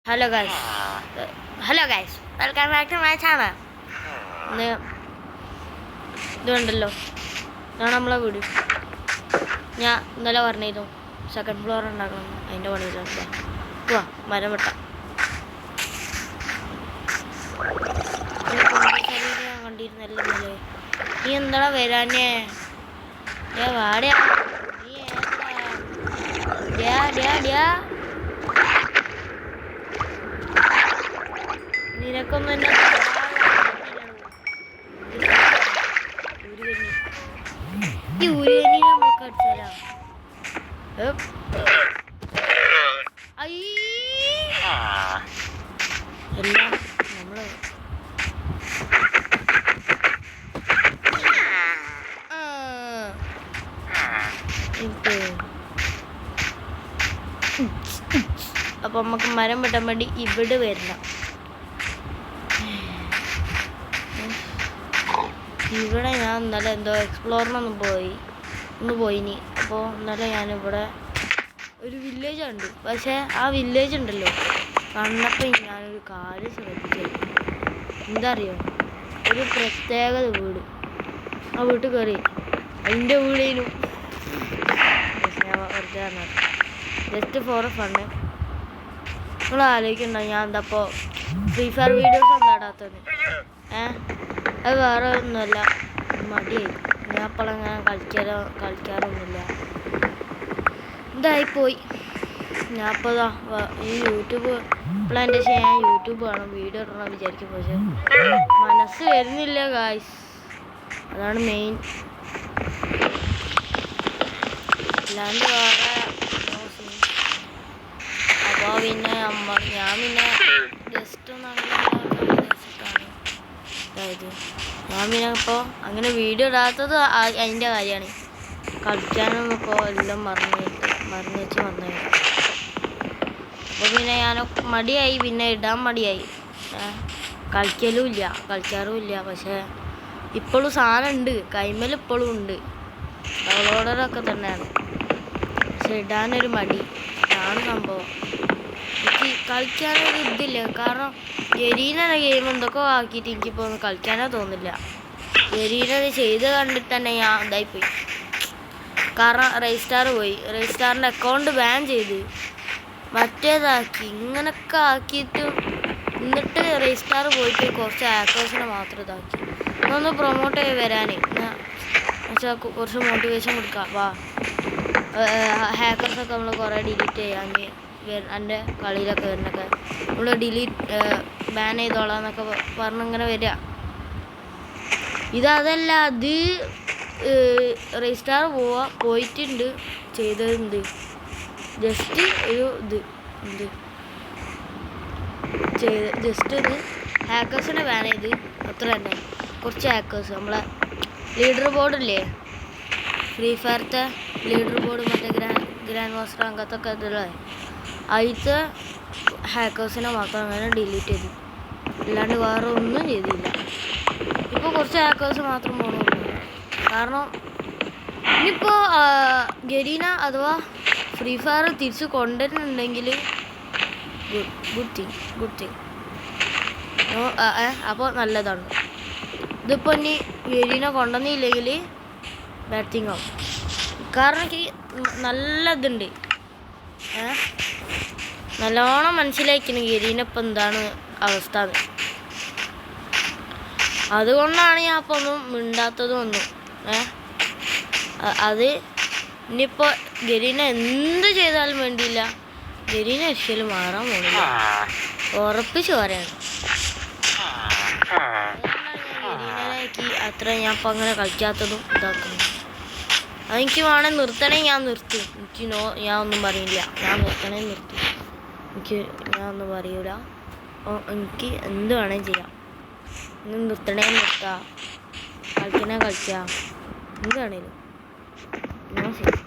Hello guys. Welcome back to my channel. ഇതുണ്ടല്ലോ ഞാൻ നമ്മളെ വീട് ഞാൻ ഇന്നലെ പറഞ്ഞിരുന്നു സെക്കൻഡ് ഫ്ലോർ ഉണ്ടാക്കണം അതിൻ്റെ പണിയിലാണ് വാ മരം വെട്ടാം ഞാൻ കണ്ടിരുന്നല്ലേ ഇന്നലെ നീ എന്താടാ വരാനേ വാടയാ നീ ഏതാ നിനക്കൊന്നും എന്നെ ഈ ഊരുകഞ്ഞി നമ്മൾക്ക് അടിച്ചാലാ എല്ലാം നമ്മള് അപ്പൊ നമുക്ക് മരം വെട്ടാൻ വേണ്ടി ഇവിടെ വരണം. ഇവിടെ ഞാൻ ഇന്നലെ എന്തോ എക്സ്പ്ലോറിനൊന്ന് പോയിനി. അപ്പോൾ ഇന്നലെ ഞാനിവിടെ ഒരു വില്ലേജ് ഉണ്ട്. പക്ഷേ ആ വില്ലേജ് ഉണ്ടല്ലോ കണ്ടപ്പോൾ ഞാനൊരു കാര്യം ശ്രദ്ധിച്ചു. എന്താ അറിയോ, ഒരു പ്രത്യേക വീട്. ആ വീട്ടിൽ കയറി അതിൻ്റെ വീടേനും ഞാൻ വെറുതെ പറഞ്ഞത് ജസ്റ്റ് ഫോർ ഫണ്ണ്. നിങ്ങൾ ആലോചിക്കണ്ട ഞാൻ എന്താ ഇപ്പോൾ ഫ്രീ ഫയർ വീഡിയോസ് ഒന്നും ഇടാത്തത്. അത് വേറെ ഒന്നുമല്ല, മടിയായി. ഞാൻ അപ്പോഴങ്ങനെ കളിക്കാറൊന്നുമില്ല. ഇതായിപ്പോയി. ഞാൻ അപ്പോൾ ഈ യൂട്യൂബ് പ്ലാൻ്റെ ഞാൻ യൂട്യൂബ് കാണും, വീഡിയോ ഇടണം വിചാരിക്കും. പക്ഷേ മനസ്സ് വരുന്നില്ല ഗായ്സ്, അതാണ് മെയിൻ. അല്ലാണ്ട് വേറെ അപ്പോൾ പിന്നെ ഞാൻ പിന്നെ ജസ്റ്റ് ഒന്ന് അങ്ങനെ വെച്ചിട്ടാണ് അതായത് ഞാൻ പിന്നെ ഇപ്പോൾ അങ്ങനെ വീഡിയോ ഇടാത്തത് അതിൻ്റെ കാര്യമാണ്. കളിക്കാനും ഇപ്പോൾ എല്ലാം മറന്നു വെച്ച് വന്നത്. അപ്പോൾ പിന്നെ ഞാൻ മടിയായി, പിന്നെ ഇടാൻ മടിയായി. കളിക്കാറുമില്ല. പക്ഷേ ഇപ്പോഴും സാധനം ഉണ്ട്, കൈമേൽ ഇപ്പോഴും ഉണ്ട്, ഡൗൺലോഡറൊക്കെ തന്നെയാണ്. പക്ഷെ ഇടാനൊരു മടി, അതാണ് സംഭവം. എനിക്ക് കളിക്കാനൊരു ഇതില്ല. കാരണം ഗരീന ഗെയിം എന്തൊക്കെ ആക്കിയിട്ട് എനിക്കിപ്പോൾ ഒന്ന് കളിക്കാനേ തോന്നില്ല. ഗരീന ചെയ്ത് കണ്ടിട്ട് തന്നെ ഞാൻ ഇതായിപ്പോയി. കാരണം റെയ്സ്റ്റാർ പോയി, റെയ്സ്റ്റാറിൻ്റെ അക്കൗണ്ട് ബാൻ ചെയ്ത് മറ്റേതാക്കി, ഇങ്ങനൊക്കെ ആക്കിയിട്ട് എന്നിട്ട് റെയ്സ്റ്റാർ പോയിട്ട് കുറച്ച് ഹാക്കേഴ്സിനെ മാത്രം ഇതാക്കി. ഒന്ന് പ്രൊമോട്ട് ചെയ്ത് വരാൻ എന്നുവെച്ചാൽ കുറച്ച് മോട്ടിവേഷൻ കൊടുക്കാം. വാ ഹാക്കേഴ്സൊക്കെ നമ്മൾ കുറേ ഡിലീറ്റ് ചെയ്യാമെങ്കിൽ എൻ്റെ കളിയിലൊക്കെ വരുന്നൊക്കെ നമ്മൾ ബാൻ ചെയ്തോളാം എന്നൊക്കെ പറഞ്ഞിങ്ങനെ വരിക. അതല്ല, അത് റെയ്സ്റ്റാർ പോയിട്ടുണ്ട്, ചെയ്തതുണ്ട്. ജസ്റ്റ് ഒരു ജസ്റ്റ് ഒരു ഹാക്കേഴ്സിനെ ബാൻ ചെയ്ത് അത്ര തന്നെ. കുറച്ച് ഹാക്കേഴ്സ് നമ്മളെ ലീഡർ ബോർഡില്ലേ, ഫ്രീ ഫയർത്തെ ലീഡർ ബോർഡ്, മറ്റേ ഗ്രാൻഡ് മാസ്റ്റർ അങ്ങനത്തൊക്കെ ഇതില്ലേ, അതിലത്തെ ഹാക്കേഴ്സിനെ മാത്രം അങ്ങനെ ഡിലീറ്റ് ചെയ്തു. അല്ലാണ്ട് വേറെ ഒന്നും ചെയ്തില്ല. ഇപ്പോൾ കുറച്ച് ഹാക്കേഴ്സ് മാത്രം പോകണുള്ളൂ. കാരണം ഇനിയിപ്പോൾ ഗരീന അഥവാ ഫ്രീ ഫയർ തിരിച്ച് കൊണ്ടുവരുന്നുണ്ടെങ്കിൽ ഗുഡ് തിങ്. അപ്പോൾ നല്ലതാണ്. ഇതിപ്പോൾ ഇനി ഗരീന കൊണ്ടുവന്നില്ലെങ്കിൽ ബാഡ് തിങ് ആവും. കാരണം എനിക്ക് നല്ല ഇതുണ്ട്, നല്ലോണം മനസ്സിലാക്കണം ഗരീന ഇപ്പം എന്താണ് അവസ്ഥ. അതുകൊണ്ടാണ് ഞാൻ അപ്പോൾ ഒന്നും മിണ്ടാത്തതും ഒന്നും. അത് ഇനിയിപ്പോൾ ഗരീന എന്ത് ചെയ്താലും വേണ്ടിയില്ല, ഗരീന ഒരിക്കലും മാറാൻ പോണില്ല, ഉറപ്പിച്ച് പറയാണ്. ഗരീനയ്ക്ക് അത്ര ഞാൻ ഇപ്പം അങ്ങനെ കളിക്കാത്തതും ഇതാക്കുന്നു. അതെനിക്ക് വേണമെങ്കിൽ നിർത്തണേ ഞാൻ നിർത്തും. ഞാൻ ഒന്നും പറയില്ല, ഞാൻ നിർത്തണേ നിർത്തും. ഞാൻ ഒന്നും പറയൂല. എനിക്ക് എന്ത് വേണേലും ചെയ്യാം. നിർത്തണേ നിർത്താം, കളിക്കണേ കളിക്കാം, എന്ത് വേണേലും ഞാൻ ചെയ്യാം.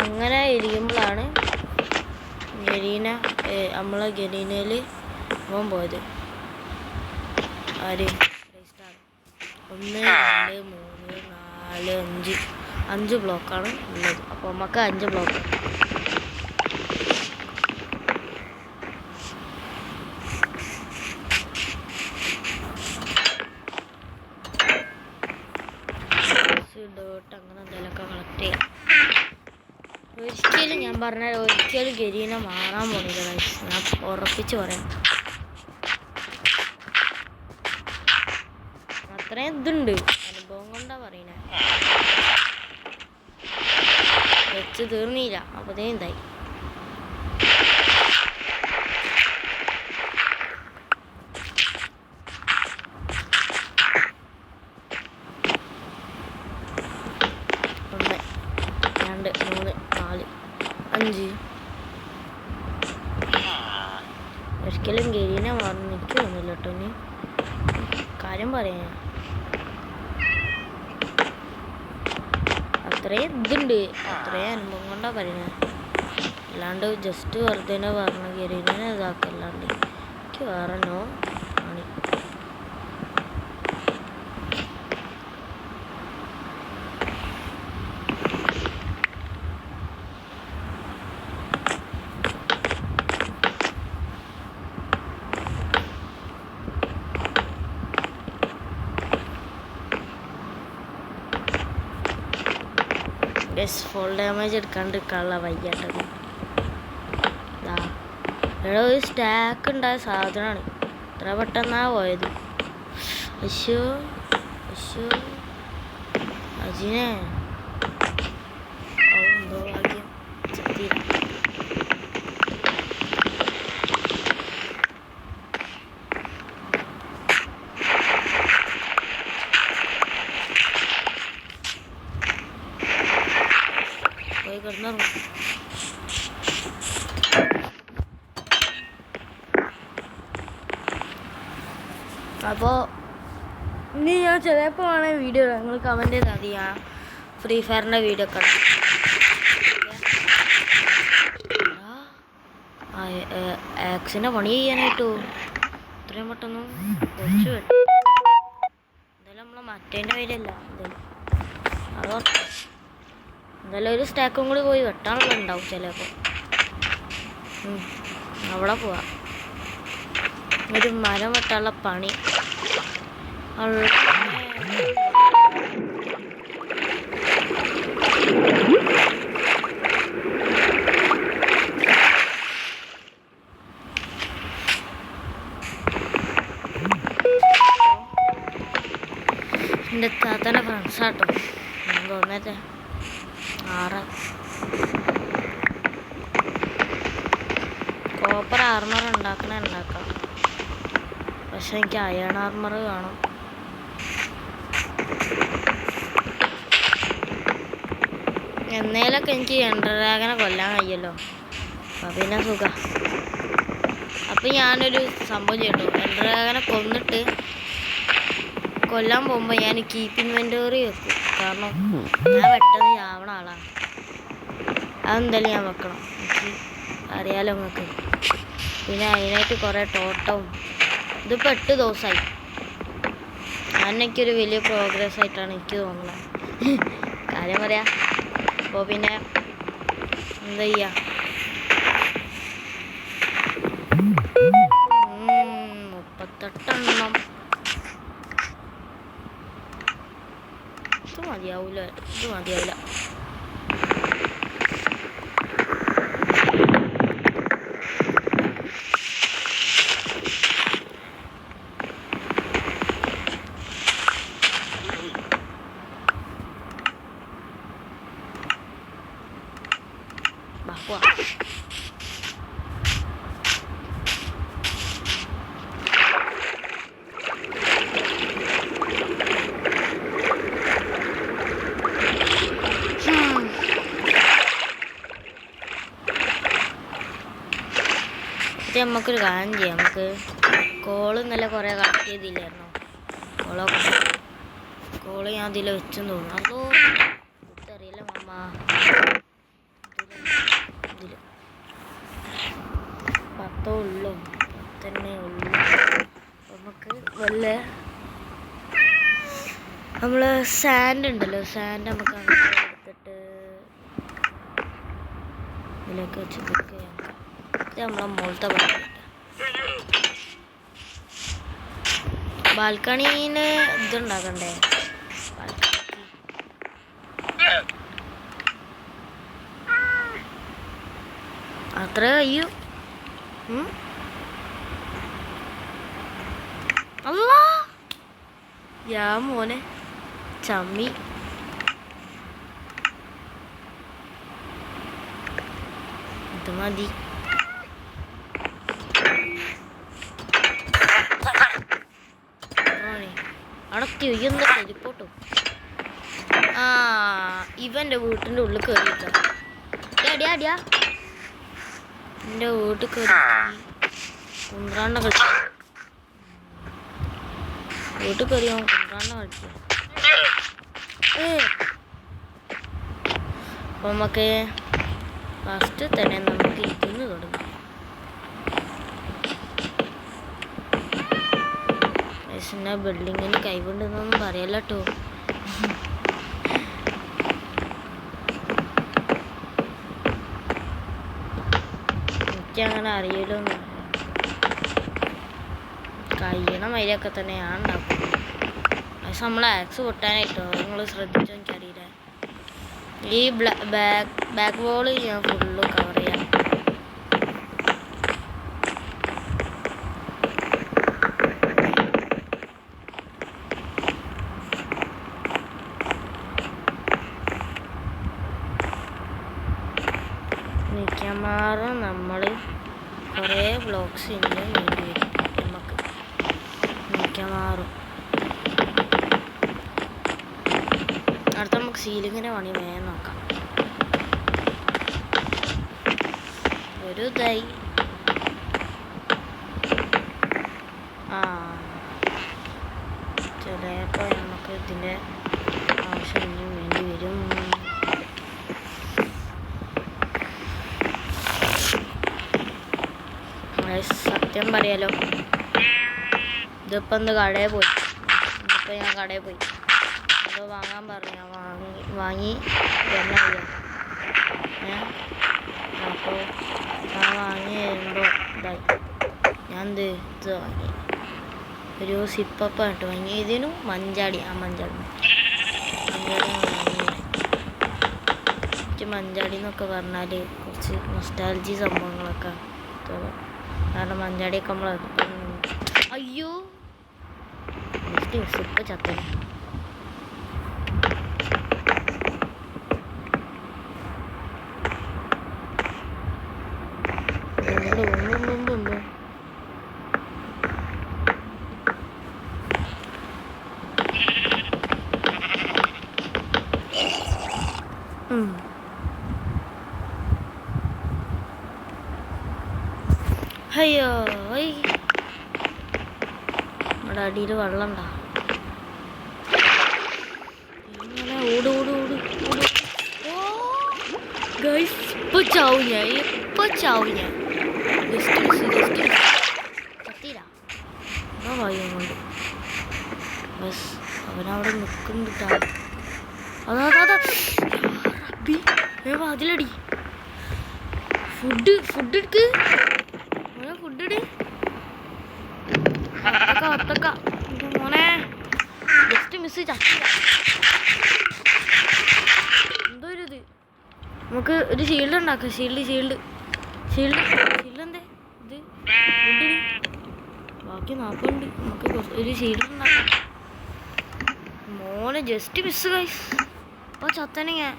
അങ്ങനെ ഇരിക്കുമ്പോഴാണ് നമ്മളെ ഗരീനയിൽ പോയത്. ആര്? 1 2 3 4 5 ബ്ലോക്കാണ് ഉള്ളത്. അപ്പോൾ നമുക്ക് 5 ബ്ലോക്ക് പറഞ്ഞ ഒരിക്കലും ഗരീനെ മാറാൻ പോണില്ല ഗൈസ്. ഞാൻ ഉറപ്പിച്ച് പറയാം. അത്രയും ഇതുണ്ട്, അനുഭവം കൊണ്ടാ പറയണേ. വെച്ച് തീർന്നില്ല, അപ്പതേ എന്തായി. ഒന്ന്, രണ്ട്, മൂന്ന്, നാല്, അഞ്ച്. ഒരിക്കലും ഗരീനെ മാറുന്നു എനിക്ക് തോന്നില്ല കേട്ടോ. ഇനി കാര്യം പറയാൻ അത്രയും ഇതുണ്ട്, അത്രയും അനുഭവം കൊണ്ടാ പറയുന്നത്. അല്ലാണ്ട് ജസ്റ്റ് വെറുതെ പറഞ്ഞു ഗരീനെ ഇതാക്കല്ലാണ്ട് എനിക്ക് വേറെ നോ ആണ്. ഫുൾ ഡാമേജ് എടുക്കാണ്ടിരിക്കാനുള്ള വയ്യാട്ടത്. ഇവിടെ ഒരു സ്റ്റാക്ക് ഉണ്ടായ സാധനമാണ്, ഇത്ര പെട്ടെന്നാ പോയത്. അശ്ശോ അശ്ശോ അജിനെ എന്തോ ഭാഗ്യം ചെത്തി. പോയി കിടന്നു. അപ്പോൾ ഇനി ഞാൻ ചിലപ്പോൾ ആണെങ്കിൽ വീഡിയോ നിങ്ങൾ കമൻറ്റ് ചെയ്താൽ മതി. ഞാൻ ഫ്രീ ഫയറിൻ്റെ വീഡിയോ ഒക്കെ ആക്സിനെ പണി ചെയ്യാനായിട്ടോ ഇത്രയും പെട്ടെന്ന് കുറച്ച് എന്തായാലും നമ്മളെ മറ്റേൻ്റെ പേരല്ല അതോ എന്തായാലും ഒരു സ്റ്റാക്കും കൂടി പോയി വെട്ടാനുള്ള ഉണ്ടാവും ചിലപ്പോൾ. അവിടെ പോവാം. ഒരു മരം വെട്ടാനുള്ള പണി. എൻ്റെ താത്തൻ്റെ ഫ്രണ്ട്സാട്ടോ, ഞാൻ തോന്നട്ടെ 6 കോപ്പർ ആർമർ ഉണ്ടാക്കാം. പക്ഷെ എനിക്ക് അയൺ ആർമർ കാണും. എന്നേലൊക്കെ എനിക്ക് എൻഡർ ഡ്രാഗനെ കൊല്ലാൻ കഴിയല്ലോ, അപ്പം പിന്നെ സുഖം. അപ്പം ഞാനൊരു സംഭവം ചെയ്യട്ടോ, എൻഡർ ഡ്രാഗനെ കൊന്നിട്ട് കൊല്ലാൻ പോകുമ്പോൾ ഞാൻ കീപ്പ് ഇൻവെൻറ്ററി വെക്കും. കാരണം ഞാൻ പെട്ടെന്ന് ചാവണ ആളാണ്. അതെന്തായാലും ഞാൻ വെക്കണം, എനിക്ക് അറിയാലോ നിങ്ങൾക്ക്. പിന്നെ അതിനായിട്ട് കുറേ ടോട്ടവും. ഇതിപ്പോൾ 8 ദിവസമായി. ഞാനെനിക്കൊരു വലിയ പ്രോഗ്രസ് ആയിട്ടാണ് എനിക്ക് തോന്നുന്നത്, കാര്യം പറയാം. അപ്പോൾ പിന്നെ എന്താ ചെയ്യുക, 38 എണ്ണം. ഇത് മതിയാവൂല. Bahwa നമുക്കൊരു കാര്യം ചെയ്യാം. നമുക്ക് കോള് ഇന്നലെ കുറേ കളക്ട് ചെയ്തില്ലായിരുന്നോ? കോള് ഞാൻ അതിൽ വെച്ചെന്ന് തോന്നുന്നു. അതോ അറിയില്ല മാമ. ഇതിൽ 10 ഉള്ളൂ, 10 ഉള്ളൂ. നമുക്ക് വല്ല നമ്മൾ സാൻഡ് ഉണ്ടല്ലോ, സാൻഡ് നമുക്ക് അങ്ങനെ എടുത്തിട്ട് ഇതിലേക്ക് വെച്ച് കുക്ക് ചെയ്യാം. ഇത് നമ്മളെ മുകളിലത്തെ ബാൽക്കണീന് ഇതുണ്ടാക്കണ്ടേ? അത്ര കഴിയൂ. അല്ലാ യാ മോനെ ചമ്മി. ഇത് മതി. അവിടെ തിരിയുന്ന ടെലിപ്പോട്ടോ. ആ ഇവൻ്റെ വീട്ടിൻ്റെ ഉള്ളിൽ കയറിയിട്ടാ. അടിയാ എൻ്റെ വീട്ടിൽ കയറി കുന്ത്രാണ്ട കളിച്ച. വീട്ടിൽ കയറി കുന്ത്രാണ്ട കളിച്ച. അപ്പം നമുക്ക് ഫസ്റ്റ് തന്നെ നമുക്ക് ഇതിന്ന് തുടങ്ങാം. പിന്നെ ബിൽഡിങ്ങിന് കൈകൊണ്ടെന്നൊന്നും പറയല്ല കേട്ടോ. എനിക്കങ്ങനെ അറിയില്ലൊന്നും. കഴിയണ മര്യൊക്കെ തന്നെയാണ് ഉണ്ടാക്കുന്നത്. പക്ഷെ നമ്മൾ ആക്സ് പൊട്ടാനായിട്ടോ നിങ്ങൾ ശ്രദ്ധിച്ചോ എനിക്കറിയില്ല. ഈ ബാക്ക് വോള് ഞാൻ ഫുള്ള് കവർ ചെയ്യാം. മിക്കവാറും നമ്മൾ കുറേ ബ്ലോക്സ് ഇനി വേണ്ടി വരും നമുക്ക്. മിക്കവാറും അടുത്ത നമുക്ക് സീലിങ്ങിനെ പണി വേഗം നോക്കാം. ഒരു ഇതായി. ചിലപ്പോൾ നമുക്ക് ഇതിൻ്റെ ആവശ്യം ഇനിയും വേണ്ടി വരും. സത്യം പറയാലോ, ഇതിപ്പോൾ ഒന്ന് കടയിൽ പോയി. ഇതിപ്പോൾ ഞാൻ കടയിൽ പോയി അത് വാങ്ങാൻ പറഞ്ഞു. വാങ്ങി എണ്ണ അപ്പോൾ ഞാൻ വാങ്ങി വരുമ്പോൾ ഇതായി. ഞാൻ ഇത് വാങ്ങി ഒരു സിപ്പപ്പ് ആയിട്ട് വാങ്ങി. ഇതിനും മഞ്ചാടി. മഞ്ചാടി മഞ്ചാടി എന്നൊക്കെ പറഞ്ഞാൽ കുറച്ച് നൊസ്റ്റാൾജി സംഭവങ്ങളൊക്കെ തോന്നും. കാരണം മഞ്ചാടിയൊക്കെ നമ്മൾ അയ്യോ സിപ്പ് ചത്ത. അയ്യോ നമ്മുടെ അടിയിൽ വെള്ളം ഉണ്ടാ. ഇങ്ങനെ ഓട് ഓട് ഓട് ഓട്. ഗൈസ് ഇപ്പൊ ചാവും ഞാൻ. കത്തിയില്ല വായും കൊണ്ട്. ബസ് അവനവിടെ നിൽക്കുന്നുണ്ടാ. അതിലടി ഫുഡ് എടുക്ക്. ഫുഡ് ഇട് മോനെ. ജസ്റ്റ് മിസ് ചത്തില്ല. എന്തോ ഒരു ഇത്. നമുക്ക് ഒരു ഷീൽഡ് ഉണ്ടാക്കാം. ഷീൽഡ് എന്തേ ഇത് ഫുഡ്. ബാക്കി 40 ഉണ്ട്. നമുക്ക് ഒരു ഷീൽഡ് ഉണ്ടാക്കാം. മോനെ ജസ്റ്റ് മിസ് ഗൈസ്. അപ്പോൾ ചത്തനെ ഞാൻ.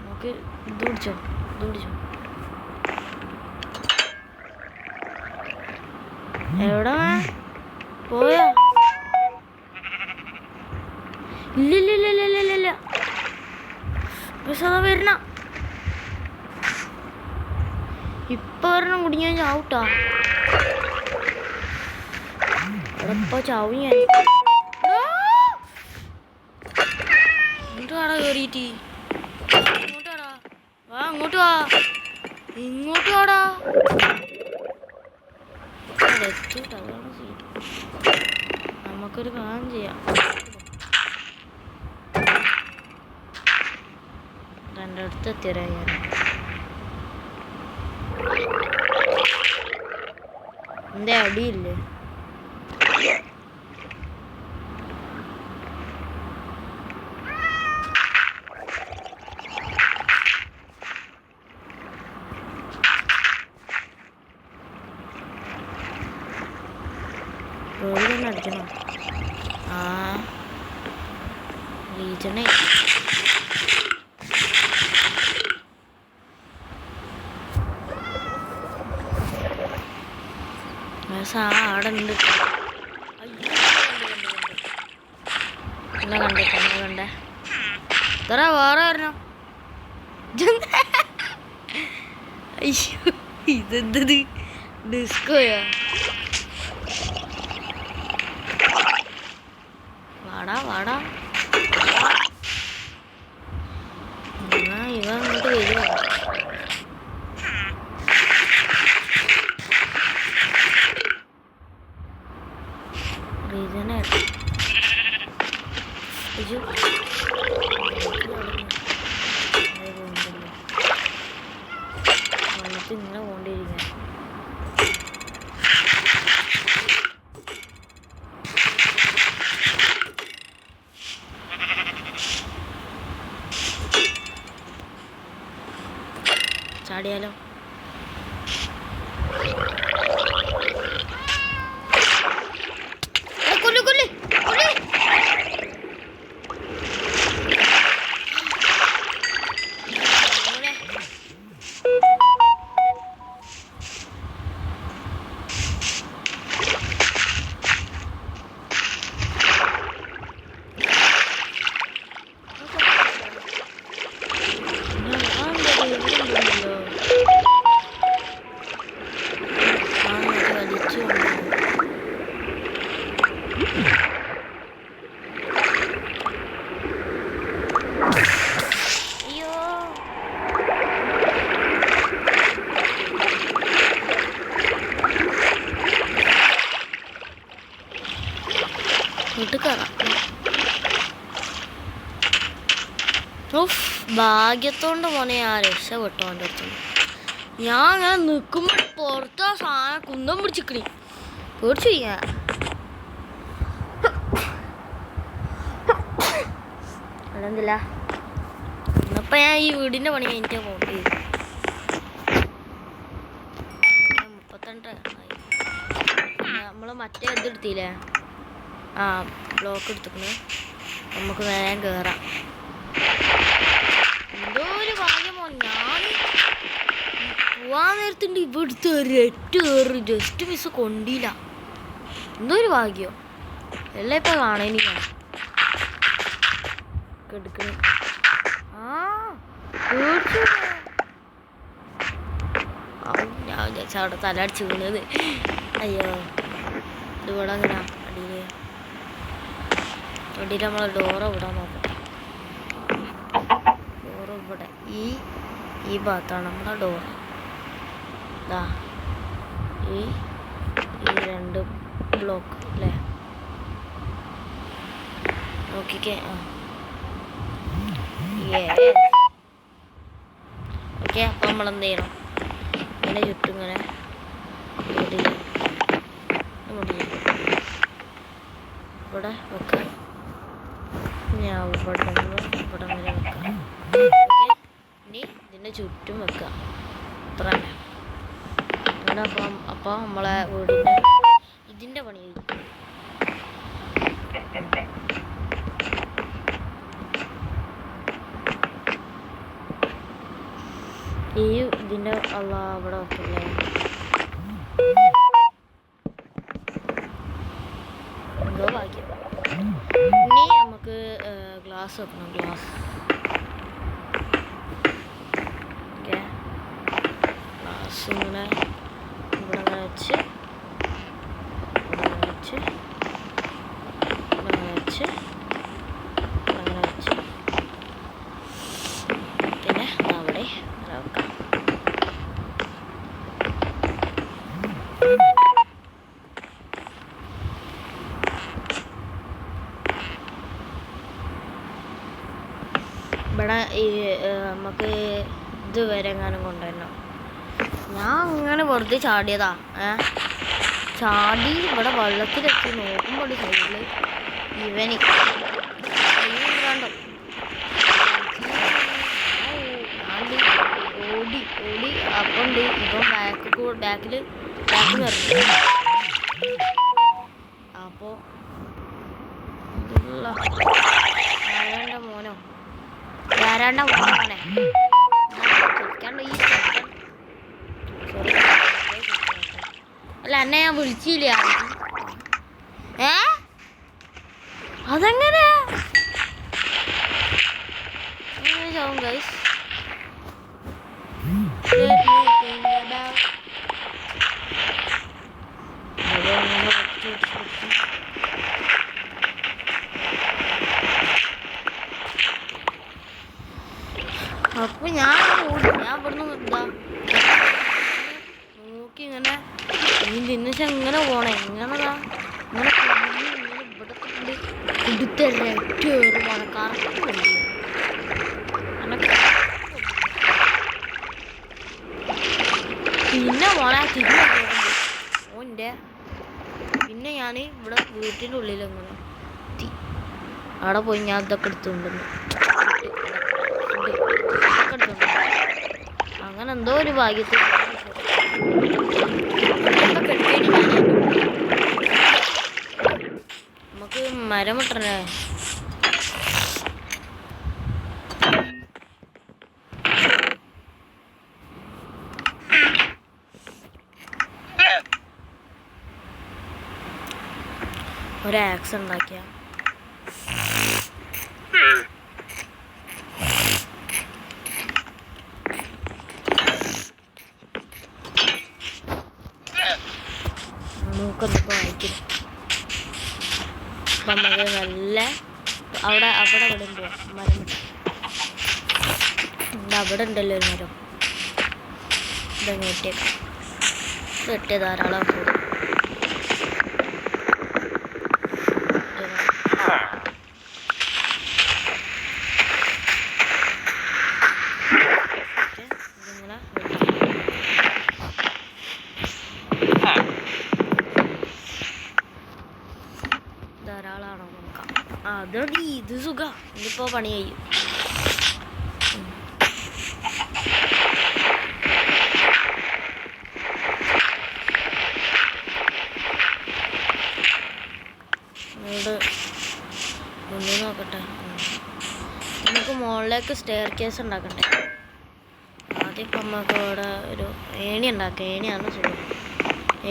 നമുക്ക് ഇത് പിടിച്ചോ. എവിടെ പോയാ? ഇല്ല പക്ഷെ അതാ വരണ. ഇപ്പൊ വരണം കുടി. ഞാൻ ചാവൂട്ടാ. ഇപ്പൊ ചാവും ഞാൻ. ഇങ്ങോട്ടാടാ കയറിയിട്ട്. ഇങ്ങോട്ട് വാടാ. നമുക്കൊരു പ്ലാൻ ചെയ്യാം. എൻ്റെ അടുത്ത് എത്തിയരാ ഞാൻ. എൻ്റെ അടിയില്ലേ? റോഡ് തന്നെ അടിക്കണം. ആ റീജണേ ആടെ ഉണ്ട്. എന്നെ കണ്ടേ ഇത്ര വേറെ വരണം. അയ്യോ ഇതെന്തത് ഡിസ്കോയാ? വാടാ ഇവ അങ്ങോട്ട് വരുമോ? റീജനെ വന്നിട്ട് ഇങ്ങനെ പോണ്ടിരിക്കാൻ. ചാടിയാലോ? ഭാഗ്യത്തോണ്ട് പോനെ ആ രക്ഷപ്പെട്ടു. അവൻ്റെ അടുത്ത് ഞാൻ അങ്ങനെ നിൽക്കുമ്പോൾ പുറത്ത് ആ സാധനം കുന്തം പിടിച്ചിക്കണി പേടിച്ചു. ഞാൻ അതെന്തില്ല ഇന്നിപ്പോൾ ഞാൻ ഈ വീടിൻ്റെ പണി കഴിഞ്ഞിട്ട് പോകേണ്ടി വരും. 32 നമ്മൾ മറ്റേ ഇതെടുത്തില്ലേ? ആ ബ്ലോക്ക് എടുത്തിക്കണേ. നമുക്ക് വേഗം കയറാം. എന്തോ ഒരു ഭാഗ്യമോ ഞാൻ പോവാൻ നേരത്തുണ്ട് ഇവിടുത്തെ ഒരൊറ്റ കയറി ജസ്റ്റ് മിസ് കൊണ്ടില്ല. എന്തോ ഒരു ഭാഗ്യം. എല്ലാം ഇപ്പം കാണേനി ഞാൻ എടുക്കണേ. ഞാൻ വിചാരിച്ച അവിടെ തല അടിച്ച് വീണത്. അയ്യോ ഇതുകൂടെ അങ്ങനെ അടിയിൽ നമ്മളെ ഡോറ് വിടാൻ നോക്കട്ടെ. ഡോറ് ഇവിടെ ഈ ഭാഗത്താണ് നമ്മളെ ഡോറ്. ഇതാ ഈ 2 ബ്ലോക്ക് അല്ലേ? നോക്കിക്കേ. ഓക്കെ അപ്പം നമ്മളെന്ത് ചെയ്യണം? ഇങ്ങനെ ചുറ്റും ഇങ്ങനെ ഇവിടെ വെക്കാം. ഞാൻ ഇവിടെ വരെ വെക്കാം. ഇനി ഇതിൻ്റെ ചുറ്റും വെക്കാം. അത്ര തന്നെ. അങ്ങനെ അപ്പം നമ്മളെ വീടിൻ്റെ ഇതിൻ്റെ പണി ഈ ഇതിൻ്റെ അവിടെ വെക്കില്ലേ? എന്തോ ഭാഗ്യം. ഇനി നമുക്ക് ഗ്ലാസ് വെക്കണം. Glass okay. ഗ്ലാസ് ഇങ്ങനെ ഇവിടെ അങ്ങനെ വെച്ച് അങ്ങനെ വെച്ച് അങ്ങനെ വെച്ച് അങ്ങനെ വെച്ച് പിന്നെ അവിടെ വെക്കാം. ഇവിടെ നമുക്ക് ഇതുവരെ എങ്ങാനും കൊണ്ടുവരണം. ഞാൻ അങ്ങനെ വെറുതെ ചാടിയതാ. ചാടി ഇവിടെ വെള്ളത്തിലെത്തി നോക്കുമ്പോൾ സൈഡിൽ ഇവന് കണ്ടോ ഓടി ഓടി. അപ്പം ഉണ്ട് ഇവൻ ബാക്കിൽ നിർത്തി. അപ്പോൾ ആരാണ്ട മോനോ ആരാണ്ട മോനെ ചോദിക്കാണ്ട് ഈ സോറി അല്ല എന്നെ ഞാൻ വിളിച്ചില്ല അതെങ്ങനെ ചാവും ഗൈസ് അപ്പൊ ഞാൻ ഇവിടുന്ന് എന്താ നോക്കി ഇങ്ങനെ നീ തിന്നിച്ച് എങ്ങനെ പോണേ എങ്ങനെതാ ഇങ്ങനെ ഇവിടെ ഇടുത്തേറുമാണ് കറക്റ്റ് പിന്നെ മോളെ തിരിഞ്ഞ ഓൻ്റെ പിന്നെ ഞാൻ ഇവിടെ വീട്ടിൻ്റെ ഉള്ളിൽ എങ്ങനെ എത്തി അവിടെ പോയി ഞാൻ ഇതൊക്കെ എടുത്തുകൊണ്ടുവന്നു അങ്ങനെ എന്തോ ഒരു ഭാഗ്യത്തിൽ നമുക്ക് മരം ഇട്ടണേ ഒരു ആക്സ് ഉണ്ടാക്കിയ മൂക്കൊന്നൊക്കെ വായിക്കും അപ്പം നമുക്ക് നല്ല അവിടെ വിടുമ്പോൾ മരം അവിടെ ഉണ്ടല്ലോ ഒരു മരം ഇതങ്ങ് വെട്ടിയേക്കാം വെട്ടിയ ധാരാളം പോകും ധാരാളമാണോ നോക്കാം അതടി ഇത് സുഖ ഇതിപ്പോ പണി ചെയ്യും മുന്നിൽ നോക്കട്ടെ നമുക്ക് മുകളിലേക്ക് സ്റ്റെയർ കേസ് ഉണ്ടാക്കണ്ടേ ആദ്യം ഇപ്പം നമുക്ക് ഇവിടെ ഒരു ഏണി ഉണ്ടാക്കാം ഏണിയാണ് സുഖം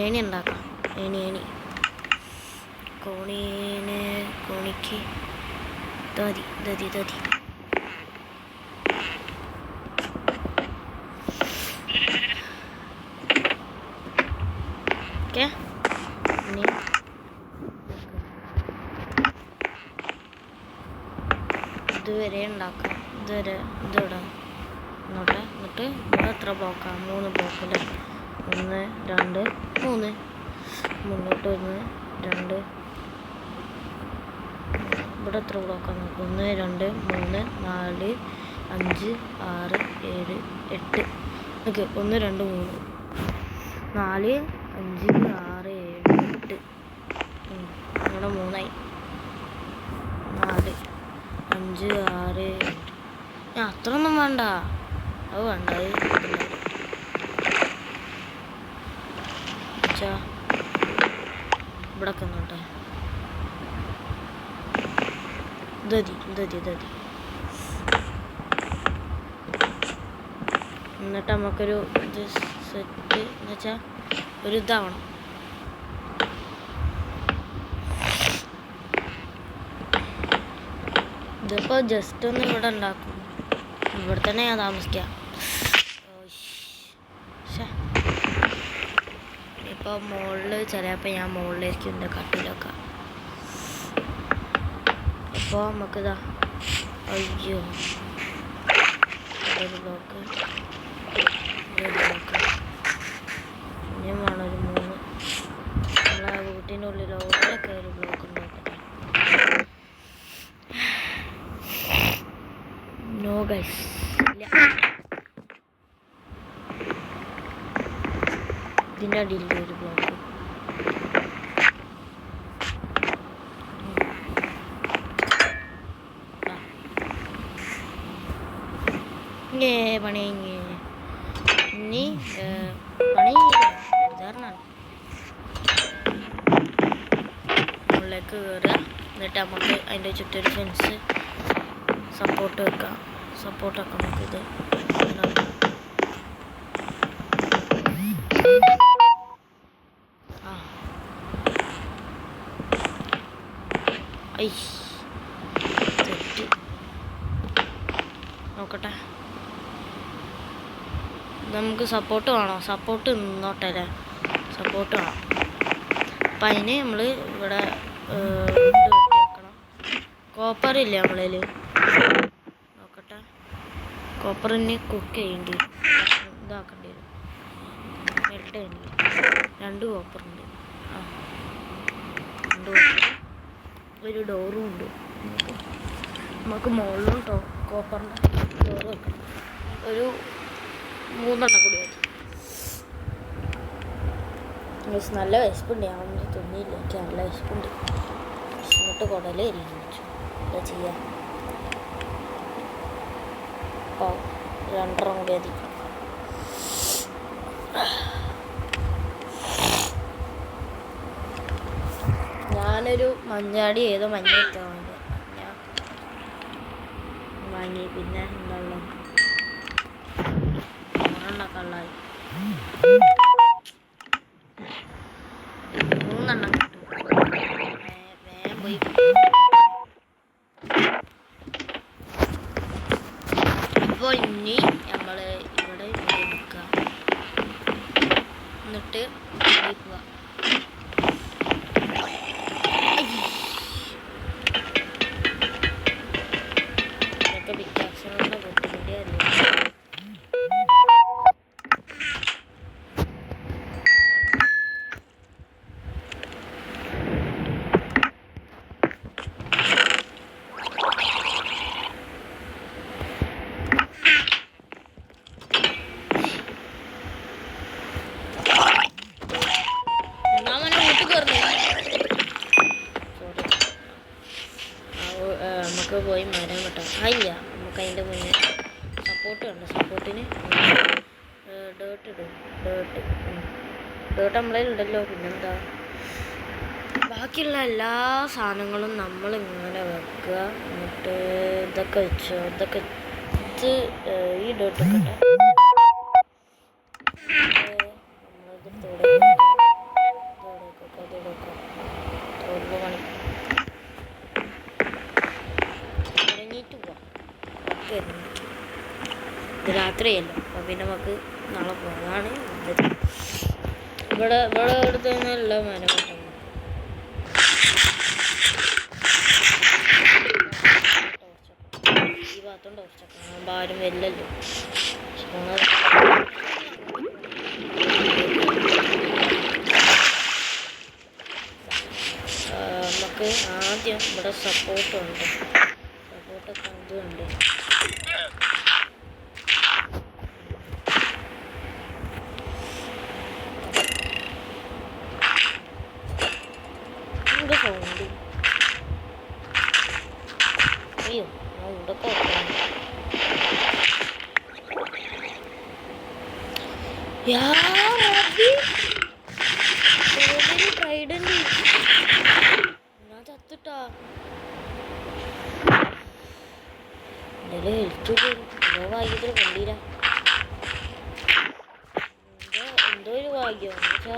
ഏണി ഉണ്ടാക്കാം ഏണി കോണിക്ക് ദതി ഓക്കെ ഇനി ഇതുവരെ ഉണ്ടാക്കാം ഇതിടാം നോട്ടെ എന്നിട്ട് ഇവിടെ എത്ര ബ്ലോക്കാണ് 3 ബ്ലോക്ക് അല്ലേ 1 2 3 മുന്നോട്ട് 1 2 ഇവിടെ എത്ര ബ്ലോക്കാണ് 1 2 3 4 5 6 7 8 ഓക്കെ 1 2 3 4 5 6 7 8 ഇവിടെ 3 ആയി 4 5 6 7 അത്ര ഒന്നും വേണ്ട അത് വേണ്ട ഇവിടെ ഒക്കെ നോട്ടെ ദതി എന്നിട്ട് നമുക്കൊരു ഇത് സെറ്റ് എന്ന് വെച്ചാൽ ഒരു ഇതാവണം ഇതിപ്പോൾ ജസ്റ്റ് ഒന്ന് ഇവിടെ ഉണ്ടാക്കും ഇവിടെ തന്നെ ഞാൻ താമസിക്കാം ഇപ്പോൾ മുകളിൽ ചിലപ്പോൾ ഞാൻ മുകളിലേക്ക് ഉണ്ട് കട്ടിലൊക്കെ അപ്പോൾ നമുക്കിതാ അയ്യോ ഒരു ബ്ലോക്ക് ഇനിയും വേണം ഒരു 3 നമ്മളെ വീട്ടിൻ്റെ ഉള്ളിലോട്ടൊക്കെ ഒരു ബ്ലോക്ക് ഉണ്ടാക്കട്ടെ നോ ഗൈസ് ഇല്ല ഇതിൻ്റെ അടിയിൽ ഒരു ബ്ലോക്ക് പണി ഇനി പണി ഉദാഹരണമാണ് ഉള്ളിലേക്ക് കയറുക. എന്നിട്ട് നമുക്ക് അതിൻ്റെ ചുറ്റൊരു ഫെൻസ് സപ്പോർട്ട് വെക്കാം. സപ്പോർട്ടാക്കാം നമുക്കിത്. തെറ്റ് നോക്കട്ടെ. നമുക്ക് സപ്പോർട്ട് വേണോ? സപ്പോർട്ട് നിന്നോട്ടെ അല്ലേ, സപ്പോർട്ട് വേണം. അപ്പം അതിന് നമ്മൾ ഇവിടെ വെക്കണം. കോപ്പറില്ലേ നമ്മളിൽ, നോക്കട്ടെ. കോപ്പറിന് കുക്ക് ചെയ്യേണ്ടി വരും, ഇതാക്കേണ്ടി വരും, മെൽറ്റ് ചെയ്യേണ്ടി വരും. 2 കോപ്പറുണ്ട്. 2 കോപ്പർ, ഒരു ഡോറും ഉണ്ട്. നമുക്ക് മുകളിലും കോപ്പറിൻ്റെ ഡോറ് വെക്കണം. ഒരു 3 എണ്ണം കൂടി മതി. നല്ല വിശപ്പുണ്ട്, ഞാൻ ഒന്നും തിന്നില്ല. എനിക്ക് നല്ല വിശപ്പുണ്ട്. എന്നിട്ട് കുടലേ എരിഞ്ഞു വെച്ചു. എന്താ ചെയ്യാം? അപ്പോൾ 2 കൂടി മതി. ഞാനൊരു മഞ്ഞാടി ഏതോ മഞ്ഞ വാങ്ങി. പിന്നെ എന്താ ഉള്ളത്, 3 കള്ളായി. 3 കിട്ടും. വേഗം പോയി. ഇപ്പോൾ ഇനി നമ്മൾ ഇവിടെ നിൽക്കുക. എന്നിട്ട് പോവുക. നമുക്ക് പോയി മരം കിട്ടാം. ഇല്ല, നമുക്ക് അതിൻ്റെ മുന്നേ സപ്പോർട്ട് ഉണ്ട്. സപ്പോർട്ടിന് ഡേർട്ട് ഇടും. ഡേർട്ട് നമ്മളെ ഉണ്ടല്ലോ. പിന്നെന്താ, ബാക്കിയുള്ള എല്ലാ സാധനങ്ങളും നമ്മൾ ഇങ്ങനെ വെക്കുക. എന്നിട്ട് ഇതൊക്കെ വെച്ചോ, ഇതൊക്കെ വെച്ച് ഈ ഡേർട്ട് കിട്ടാം. ഇത് രാത്രിയല്ലോ, അപ്പം പിന്നെ നമുക്ക് നാളെ പോകാനാണ്. ഇവിടെ അടുത്ത് തന്നെയല്ല മരം കിട്ടുന്നത്. ഈ ഭാഗത്തോണ്ട് കുറച്ചൊക്കെ ആരും വരില്ലല്ലോ. നമുക്ക് ആദ്യം ഇവിടെ സപ്പോർട്ടുണ്ട്. സപ്പോർട്ടൊക്കെ അതുണ്ട്. സൗണ്ട് അയ്യോ, ഞാൻ ഇവിടൊക്കെ ട്രൈഡന്റ് ഞാൻ ചത്തിട്ടാ. എന്റെ ഹെൽത്ത് ഭാഗ്യത്തിന് കൊണ്ടീര. എന്തോ ഒരു ഭാഗ്യം എന്നുവെച്ചാ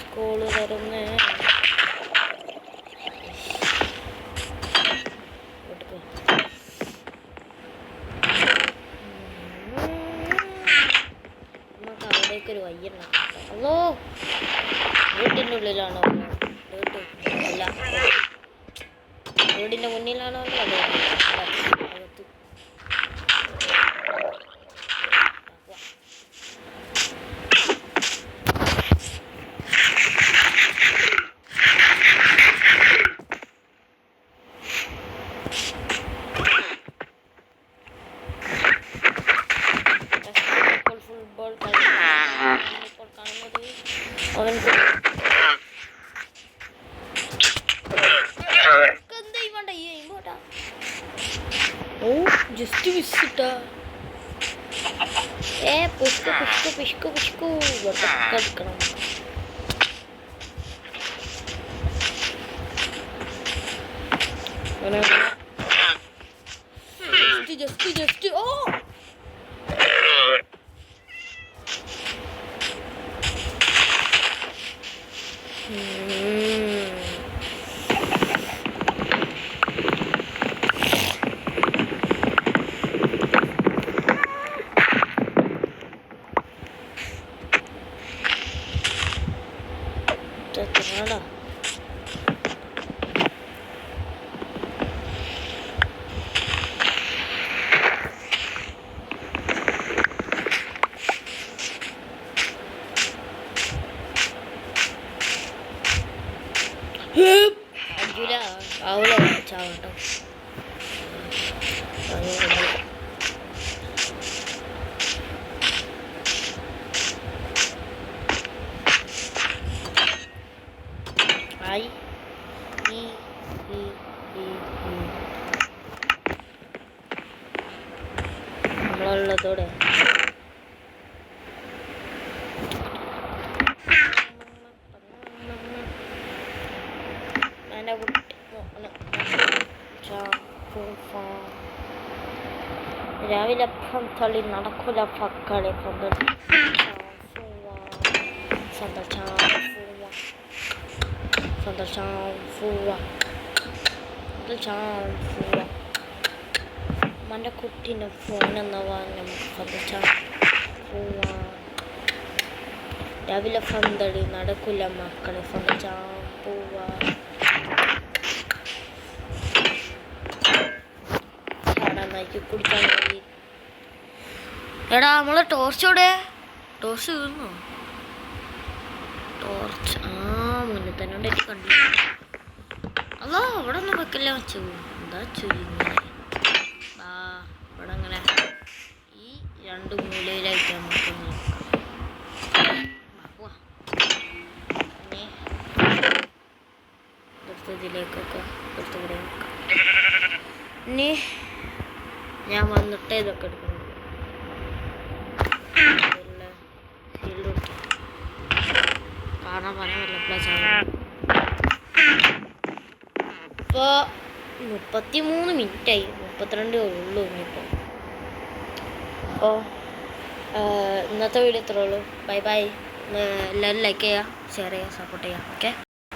സ്കൂള് തുറന്ന് നമുക്ക് അവിടേക്കൊരു വയ്യുണ്ടാക്കാം. അതോ വീട്ടിൻ്റെ ഉള്ളിലാണോ? അല്ല, വീടിൻ്റെ മുന്നിലാണോ? അകത്ത് ഫുട്ബോൾ ഇപ്പോൾ കാണുന്നത് അവൻ എന്താ വേണ്ട ഈ ഇങ്ങോട്ടാ ജസ്റ്റ് മിസ്സിട്ടാ. പുഷ്കു പുഷ്കു പുഷ്കു പുഷ്കു എടുക്കണം. ജസ്റ്റ് ഓ തെറ്റാടാ. അഞ്ചുല ആവൂല ചാവട്ടോ. നമ്മളോടെ രാവിലെ തള്ളി നടക്കൂല പക്കളെ മൻ്റെ കുട്ടീൻ്റെ ഫോണെന്ന് വാങ്ങാൻ പോവാ. രാവിലെ പന്തളി നടക്കില്ല മക്കളെ പോവാ. ചാടാനാക്കി കുടിക്കാൻ മതി. എടാ നമ്മളെ ടോർച്ചോടെ ടോർച്ച് തീർന്നോ? ടോർച്ച് മുന്നിൽ തന്നെ ഉണ്ടായിട്ട് കണ്ടില്ല. അല്ലോ അവിടെ ഒന്നും വെക്കില്ല വെച്ചു. എന്താ ചുരുങ്ങനെ ഇവിടെ അങ്ങനെ ഈ രണ്ട് മൂലയിലായിട്ട് നമുക്കൊന്ന് ഇതിലേക്കൊക്കെ ഇവിടെ നോക്കാം. ഇനി ഞാൻ വന്നിട്ട് ഇതൊക്കെ എടുക്കണം. ഫീൽഡ് കിട്ടും കാണാൻ പറയാൻ പറ്റില്ല. ഇപ്പോൾ 33 മിനിറ്റായി. 32 ഉള്ളൂ ഇനിയിപ്പോൾ. അപ്പോൾ ഇന്നത്തെ വീഡിയോ ഇത്രേ ഉള്ളൂ. Bye bye. എല്ലാവരും ലൈക്ക് ചെയ്യുക, ഷെയർ ചെയ്യുക, സപ്പോർട്ട് ചെയ്യുക. ഓക്കെ.